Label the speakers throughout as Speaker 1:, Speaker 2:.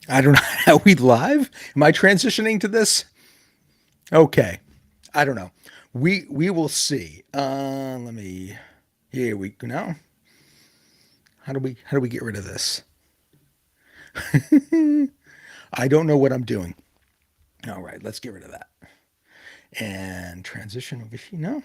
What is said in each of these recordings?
Speaker 1: I don't know. Are we live? Am I transitioning to this? Okay. I don't know. We will see. Let me. Here we go. Now, how do we get rid of this? I don't know what I'm doing. All right, let's get rid of that and transition over here. No.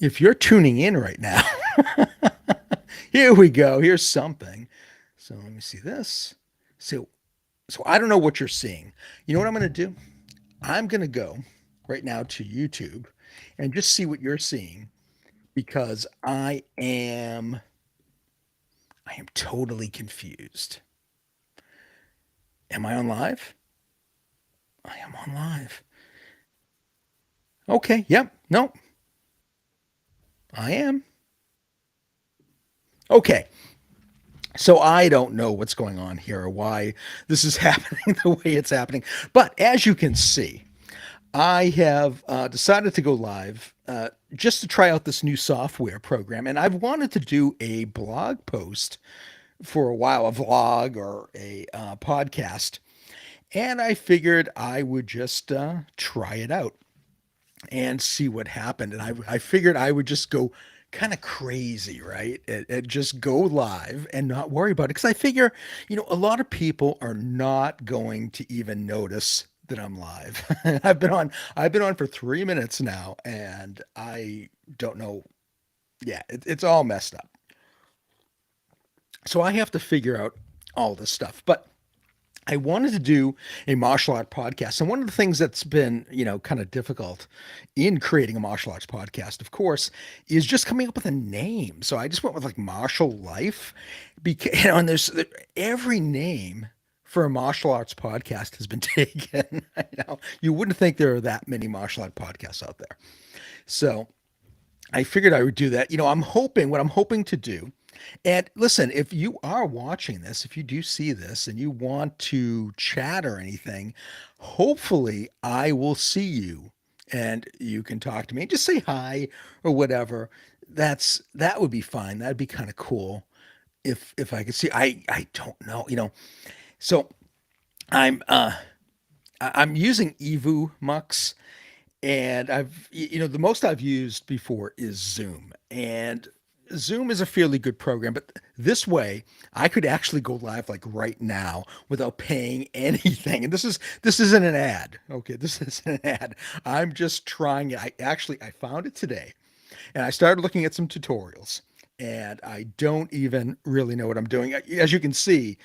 Speaker 1: If you're tuning in right now, here we go. Here's something. So let me see this. So so I don't know what you're seeing. You know what I'm going to do? I'm going to go right now to YouTube and just see what you're seeing because I am totally confused. Am I on live? I am on live. Okay, yep. No, I am. Okay. So I don't know what's going on here or why this is happening the way it's happening. But as you can see, I have decided to go live just to try out this new software program. And I've wanted to do a blog post for a while, a vlog or a podcast. And I figured I would just try it out and see what happened. And I figured I would just go kind of crazy, right? And just go live and not worry about it. Because I figure, a lot of people are not going to even notice that I'm live. I've been on for 3 minutes now, and I don't know. Yeah, it's all messed up. So I have to figure out all this stuff. But I wanted to do a martial art podcast. And one of the things that's been, kind of difficult in creating a martial arts podcast, of course, is just coming up with a name. So I just went with like Martial Life because, and there's every name for a martial arts podcast has been taken. You wouldn't think there are that many martial art podcasts out there. So I figured I would do that. What I'm hoping to do. And listen, if you are watching this, if you do see this and you want to chat or anything, hopefully I will see you and you can talk to me. Just say hi or whatever. That would be fine. That'd be kind of cool if I could see. I don't know, So I'm I'm using Evu Mux, and the most I've used before is Zoom. And Zoom is a fairly good program, but this way I could actually go live like right now without paying anything. And this isn't an ad. Okay, this isn't an ad. I'm just trying it. I found it today and I started looking at some tutorials. And I don't even really know what I'm doing. As you can see,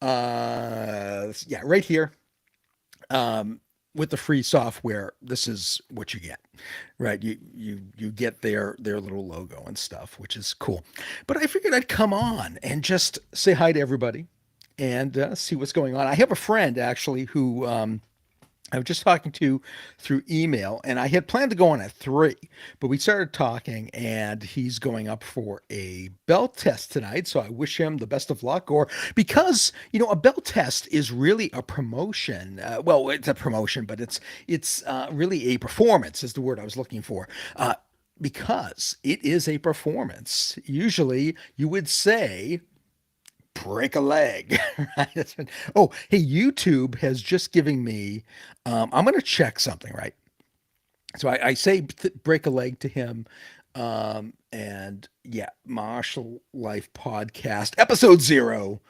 Speaker 1: yeah, right here, with the free software, this is what you get, right? You get their little logo and stuff, which is cool. But I figured I'd come on and just say hi to everybody and see what's going on. I have a friend actually who I was just talking to through email, and I had planned to go on at 3, but we started talking, and he's going up for a belt test tonight. So I wish him the best of luck. Or because a belt test is really a promotion. Well, it's a promotion, but it's really a performance is the word I was looking for. because it is a performance. Usually you would say, break a leg. Right? Oh, hey, YouTube has just given me, I'm going to check something, right? So I say break a leg to him. And yeah, Martial Life Podcast, episode 0.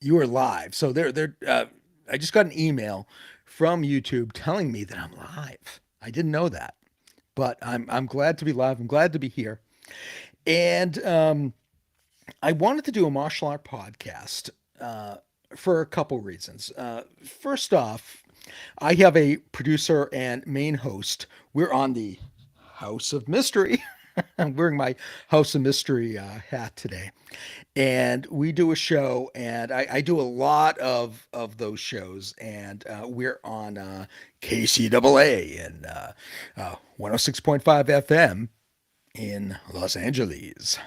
Speaker 1: You are live. So I just got an email from YouTube telling me that I'm live. I didn't know that, but I'm glad to be live. I'm glad to be here. And I wanted to do a martial art podcast for a couple reasons. First off, I have a producer and main host. We're on the House of Mystery. I'm wearing my House of Mystery hat today, and we do a show, and I do a lot of those shows, and we're on KCAA and 106.5 FM in Los Angeles.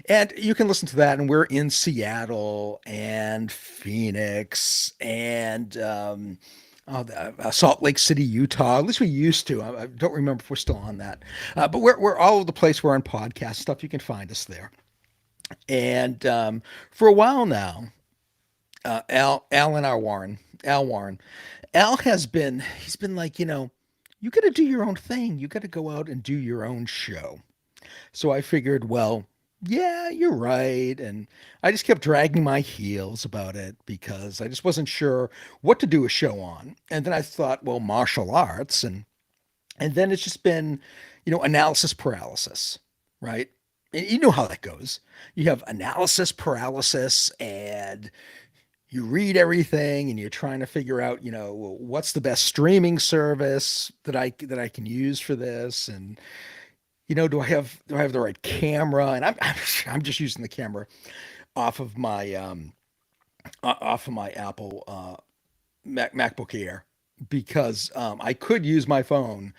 Speaker 1: And you can listen to that. And we're in Seattle and Phoenix and Salt Lake City, Utah. At least we used to. I don't remember if we're still on that. But we're all over the place. We're on podcast stuff. You can find us there. And for a while now, Al and our Warren, Al Warren, Al he's been like, you got to do your own thing. You got to go out and do your own show. So I figured, well, yeah, you're right. And I just kept dragging my heels about it because I just wasn't sure what to do a show on. And then I thought, well, martial arts. And then it's just been, analysis paralysis, right? And you know how that goes. You have analysis paralysis and you read everything and you're trying to figure out, well, what's the best streaming service that I can use for this, and do I have the right camera? And I'm just using the camera off of my Apple MacBook Air because I could use my phone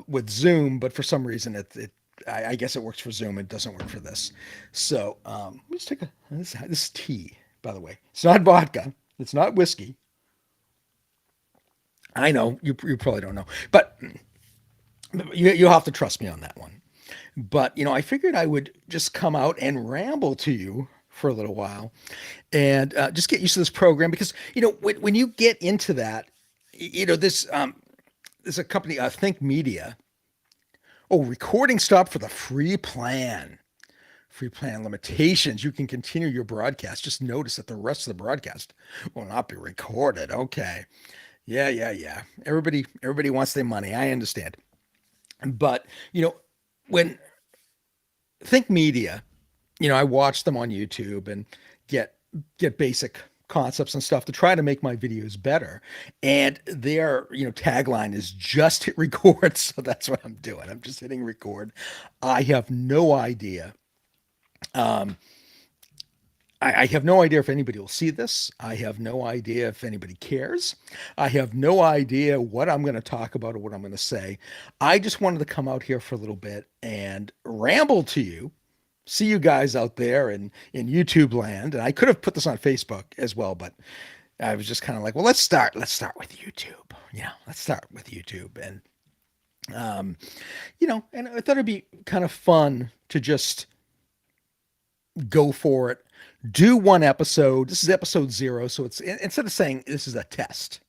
Speaker 1: with Zoom, but for some reason I guess it works for Zoom. It doesn't work for this. So let's take this is tea, by the way. It's not vodka. It's not whiskey. I know you probably don't know, but you'll have to trust me on that one. But, I figured I would just come out and ramble to you for a little while and just get used to this program because, when you get into that, this, there's a company, Think Media. Oh, recording stopped for the free plan. Free plan limitations. You can continue your broadcast. Just notice that the rest of the broadcast will not be recorded. Okay. Yeah, yeah, yeah. Everybody wants their money. I understand. But, when Think Media, I watch them on YouTube and get get basic concepts and stuff to try to make my videos better. And their, tagline is just hit record. So that's what I'm doing. I'm just hitting record. I have no idea. Um, I have no idea if anybody will see this. I have no idea if anybody cares. I have no idea what I'm going to talk about or what I'm going to say. I just wanted to come out here for a little bit and ramble to you, see you guys out there in YouTube land. And I could have put this on Facebook as well, but I was just kind of like, well, let's start with YouTube. Let's start with YouTube. Um, and I thought it'd be kind of fun to just go for it. Do one episode. This is episode 0. So it's instead of saying this is a test,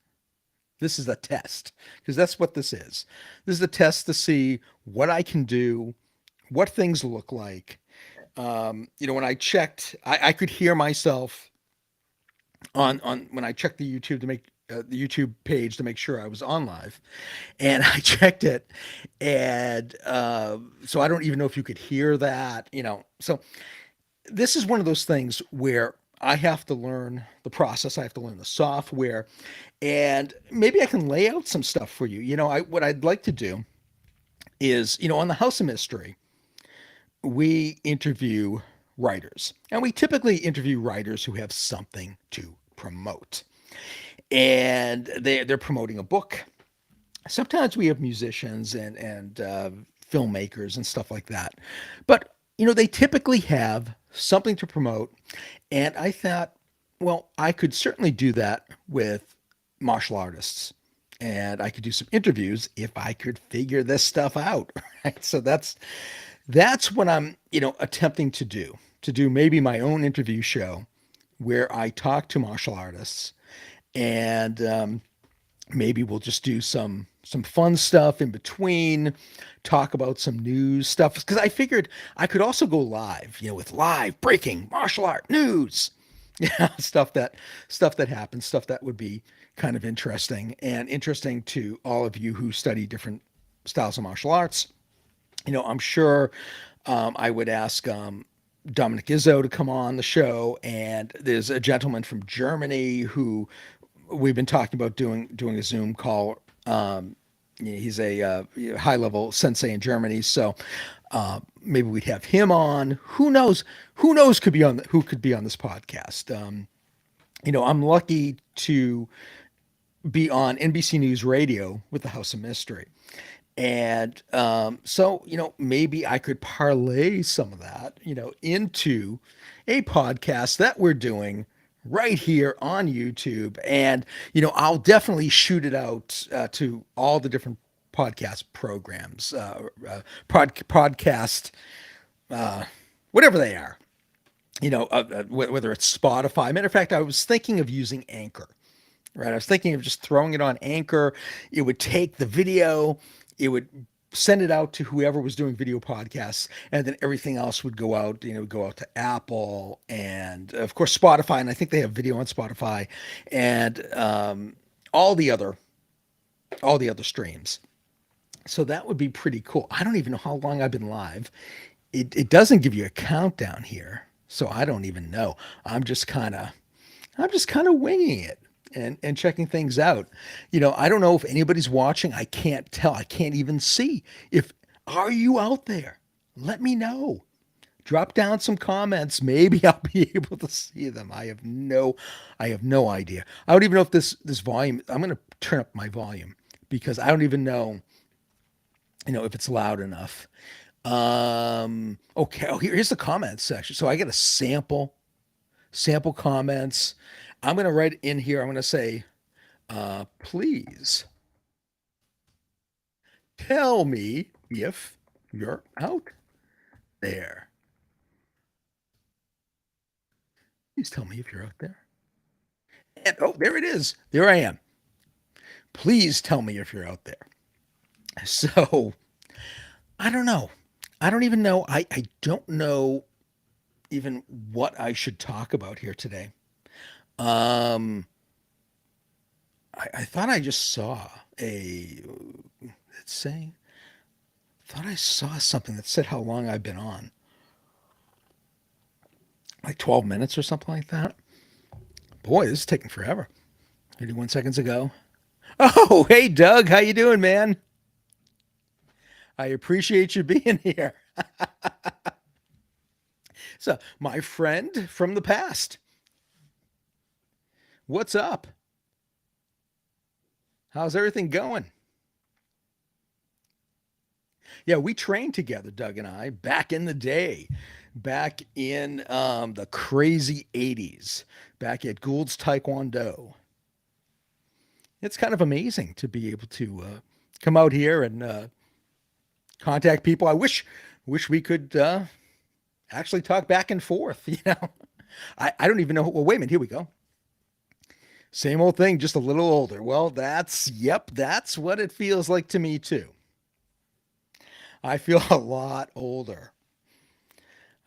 Speaker 1: this is a test because that's what this is. This is a test to see what I can do, what things look like. When I checked, I could hear myself on when I checked the YouTube page to make sure I was on live, and I checked it, and so I don't even know if you could hear that. So this is one of those things where I have to learn the process. I have to learn the software, and maybe I can lay out some stuff for you. What I'd like to do is, on the House of Mystery, we interview writers, and we typically interview writers who have something to promote, and they're promoting a book. Sometimes we have musicians and filmmakers and stuff like that, but they typically have something to promote. And I thought, well, I could certainly do that with martial artists. and I could do some interviews if I could figure this stuff out. Right? So that's what I'm, attempting to do maybe my own interview show where I talk to martial artists, and maybe we'll just do some fun stuff in between, talk about some news stuff, because I figured I could also go live, with live breaking martial art news. Stuff that happens, stuff that would be kind of interesting, and interesting to all of you who study different styles of martial arts. I'm sure I would ask Dominic Izzo to come on the show, and there's a gentleman from Germany who we've been talking about doing a Zoom call. He's a high level sensei in Germany, so maybe we'd have him on. Who knows? Who knows? Who could be on this podcast? I'm lucky to be on NBC News Radio with the House of Mystery. And so, maybe I could parlay some of that, into a podcast that we're doing right here on YouTube. And, I'll definitely shoot it out to all the different podcast programs, podcast, whatever they are, whether it's Spotify. Matter of fact, I was thinking of using Anchor. Right. I was thinking of just throwing it on Anchor. It would take the video, it would send it out to whoever was doing video podcasts, and then everything else would go out, go out to Apple and of course Spotify. And I think they have video on Spotify, and all the other streams. So that would be pretty cool. I don't even know how long I've been live. It doesn't give you a countdown here, so I don't even know. I'm just kind of winging it and checking things out. I don't know if anybody's watching. I can't tell. I can't even see. If are you out there? Let me know. Drop down some comments. Maybe I'll be able to see them. I have no idea. I don't even know if this volume. I'm going to turn up my volume because I don't even know, if it's loud enough. Okay. Oh, here's the comments section. So I get a sample comments. I'm going to write in here. I'm going to say, please tell me if you're out there. Please tell me if you're out there. And oh, there it is. There I am. Please tell me if you're out there. So I don't know. I don't even know. I don't know even what I should talk about here today. Um, I thought I just saw let's say, thought I saw something that said how long I've been on, like 12 minutes or something like that. Boy, this is taking forever. 31 seconds ago. Oh, hey, Doug, how you doing, man? I appreciate you being here. So, my friend from the past, what's up? How's everything going? Yeah, we trained together, Doug and I, back in the day, back in the crazy 80s, back at Gould's Taekwondo. It's kind of amazing to be able to come out here and contact people. I wish we could actually talk back and forth. I don't even know. Well, wait a minute. Here we go. Same old thing, just a little older. Well, that's what it feels like to me too. I feel a lot older.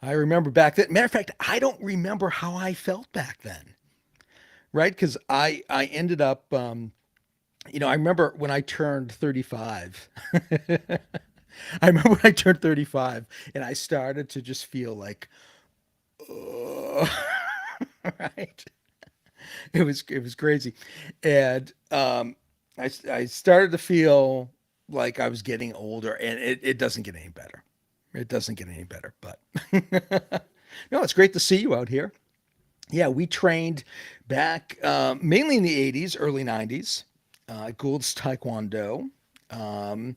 Speaker 1: I remember back then. Matter of fact, I don't remember how I felt back then, right? Because I ended up, I remember when I turned 35. I remember when I turned 35, and I started to just feel like, "Ugh," right? It was crazy, and I started to feel like I was getting older, and it doesn't get any better. It doesn't get any better, but no, it's great to see you out here. Yeah, we trained back mainly in the 80s, early 90s, Gould's Taekwondo, um,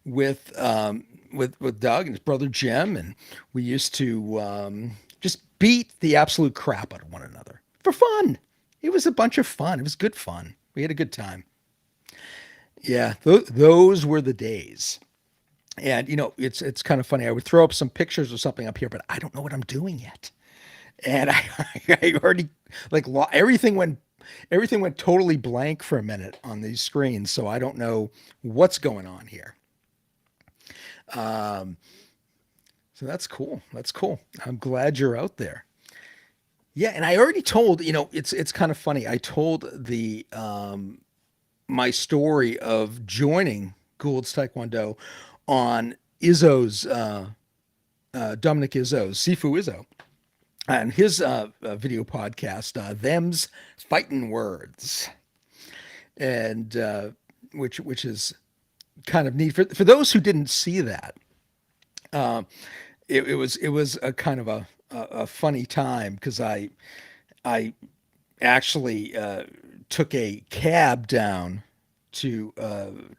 Speaker 1: with Doug and his brother Jim, and we used to just beat the absolute crap out of one another for fun. It was a bunch of fun. It was good fun. We had a good time. Yeah, those were the days. And it's kind of funny. I would throw up some pictures or something up here, but I don't know what I'm doing yet. And I already like everything went totally blank for a minute on these screens, so I don't know what's going on here. Um, so that's cool. That's cool. I'm glad you're out there. Yeah, and I already told, it's kind of funny. I told the my story of joining Gould's Taekwondo on Izzo's Dominic Izzo's Sifu Izzo and his video podcast, Them's Fighting Words, and which is kind of neat for those who didn't see that. Uh, it was a kind of a funny time because I actually took a cab down to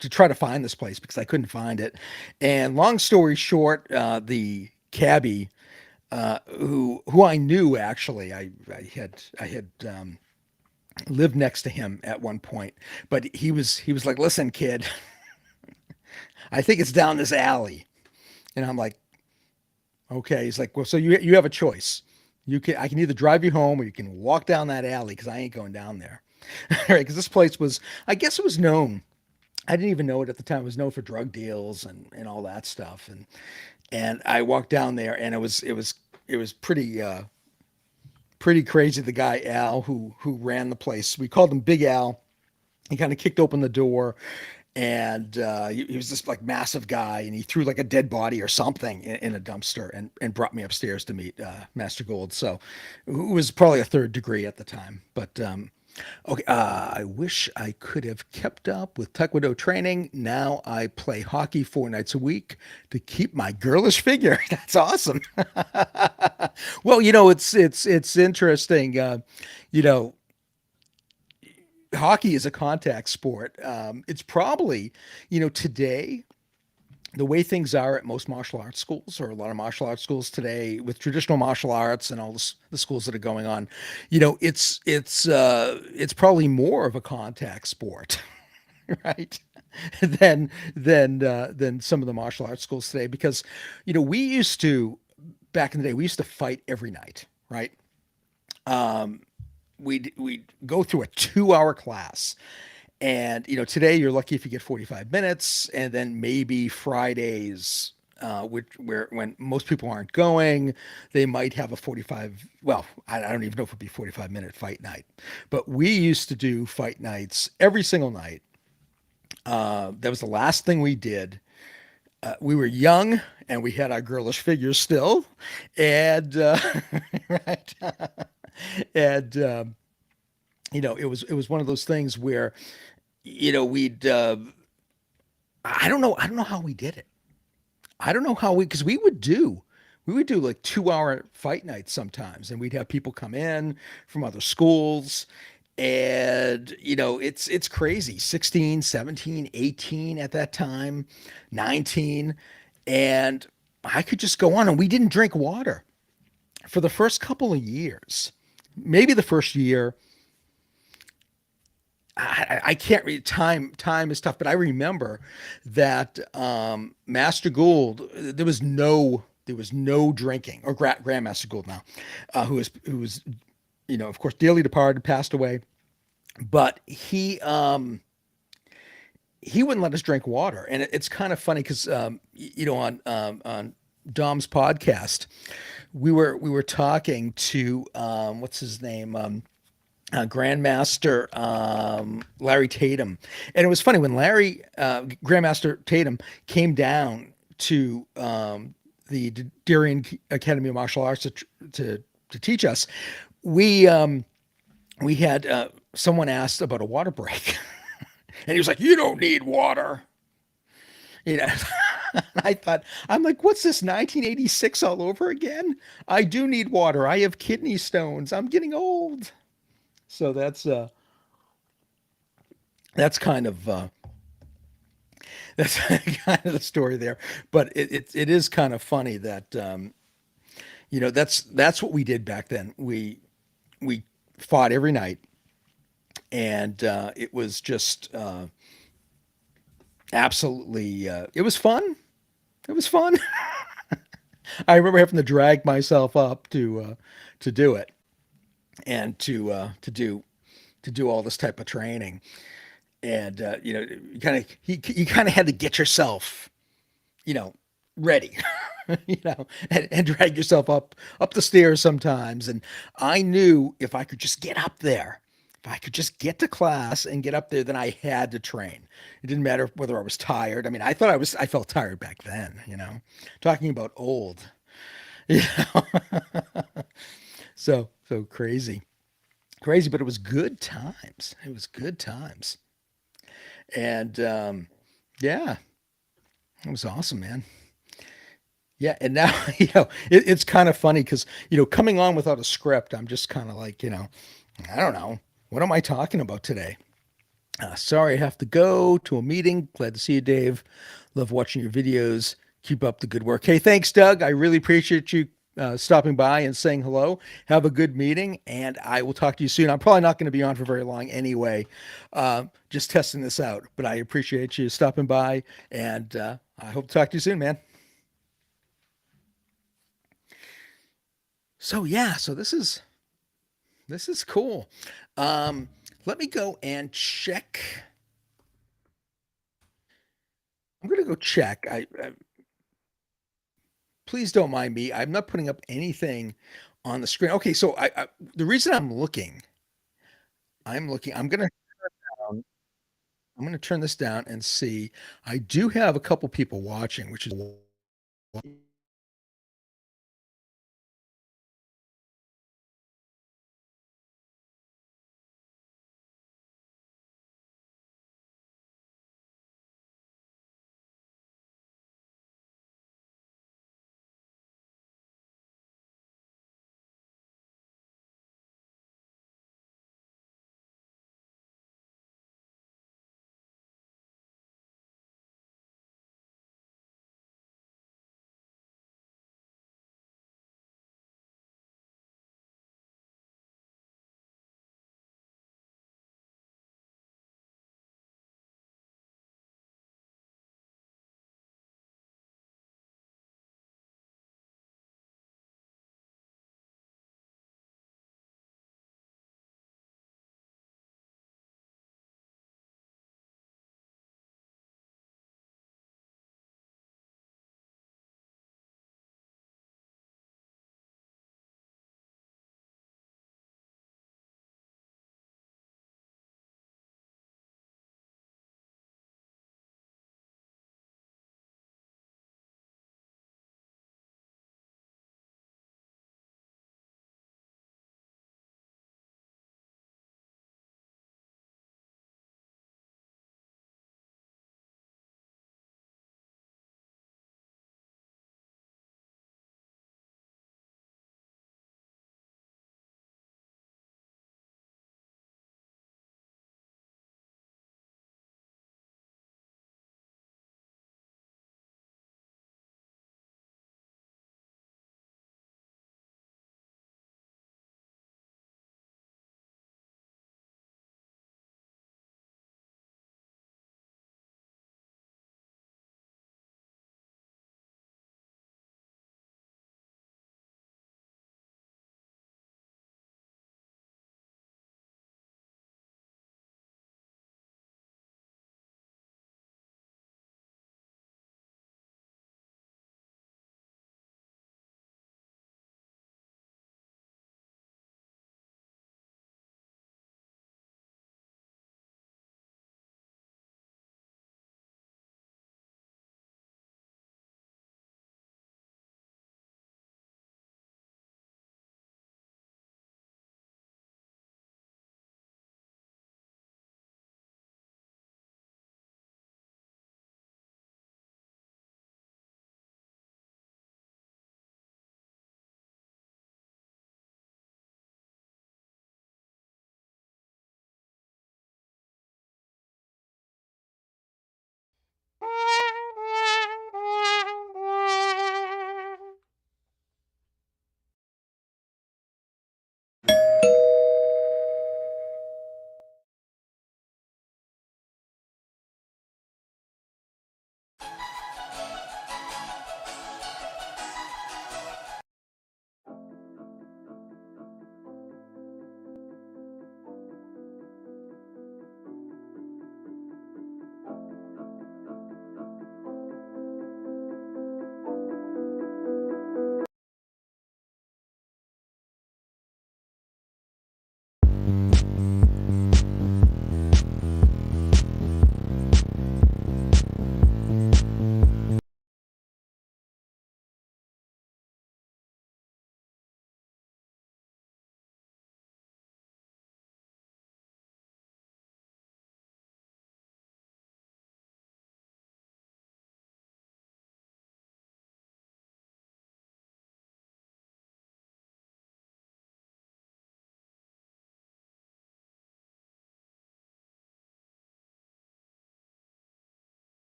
Speaker 1: try to find this place because I couldn't find it. And long story short, the cabbie who I knew actually, I had lived next to him at one point, but he was like, "Listen, kid, I think it's down this alley," and I'm like, "Okay." He's like, "Well, so you have a choice. I can either drive you home or you can walk down that alley because I ain't going down there." Right? Because this place was, I guess it was known. I didn't even know it at the time. It was known for drug deals and all that stuff. And I walked down there, and it was pretty crazy. The guy Al who ran the place, we called him Big Al. He kind of kicked open the door, and he was this like massive guy, and he threw like a dead body or something in a dumpster, and brought me upstairs to meet Master Gold. So, who was probably a third degree at the time, but okay, I wish I could have kept up with Taekwondo training. Now I play hockey 4 nights a week to keep my girlish figure. That's awesome. Well, it's interesting. You know, hockey is a contact sport. It's probably, today the way things are at most martial arts schools, or a lot of martial arts schools today, with traditional martial arts and all the schools that are going on, it's probably more of a contact sport, right? Than some of the martial arts schools today, because we used to, back in the day, we used to fight every night, right? Um, we'd go through a 2 hour class, and today you're lucky if you get 45 minutes, and then maybe Fridays, where when most people aren't going, they might have a 45. Well, I don't even know if it'd be 45-minute fight night, but we used to do fight nights every single night. That was the last thing we did. We were young and we had our girlish figures still, and right, and it was one of those things where we'd I don't know how we did it. I don't know how because we would do like 2 hour fight nights sometimes, and we'd have people come in from other schools, and it's crazy. 16, 17, 18 at that time, 19, and I could just go on, and we didn't drink water for the first couple of years. Maybe the first year, I can't read time. Time is tough, but I remember that Master Gould. There was no drinking, or Grandmaster Gould now, who was of course dearly departed, passed away. But he wouldn't let us drink water, and it's kind of funny because on Dom's podcast, we were talking to what's his name, Grandmaster Larry Tatum, and it was funny when Grandmaster Tatum came down to the Darien Academy of Martial Arts to teach us. We we had someone asked about a water break, and he was like, "You don't need water." You know, I'm like, "What's this, 1986 all over again?" I do need water. I have kidney stones. I'm getting old. So that's kind of that's kind of the story there. But it is kind of funny that that's what we did back then. We fought every night, and it was just Absolutely. It was fun. It was fun. I remember having to drag myself up to do it and to do all this type of training. And you kind of had to get yourself, you know, ready, and drag yourself up the stairs sometimes. And I knew if I could just get up there, if I could just get to class and get up there, then I had to train. It didn't matter whether I was tired. I mean, I felt tired back then, talking about old, you know. So crazy, crazy, but it was good times. It was good times. And yeah, it was awesome, man. Yeah, and now it's kind of funny because coming on without a script, I'm just kind of like I don't know what am I talking about today. Sorry, I have to go to a meeting. Glad to see you, Dave. Love watching your videos. Keep up the good work. Hey, thanks, Doug. I really appreciate you stopping by and saying hello. Have a good meeting, and I will talk to you soon. I'm probably not going to be on for very long anyway, just testing this out. But I appreciate you stopping by, and I hope to talk to you soon, man. So yeah, so this is cool. Um, Let me go and check. I'm gonna go check. Please don't mind me. I'm not putting up anything on the screen. Okay, so the reason I'm looking. I'm gonna turn this down and see. I do have a couple people watching, which is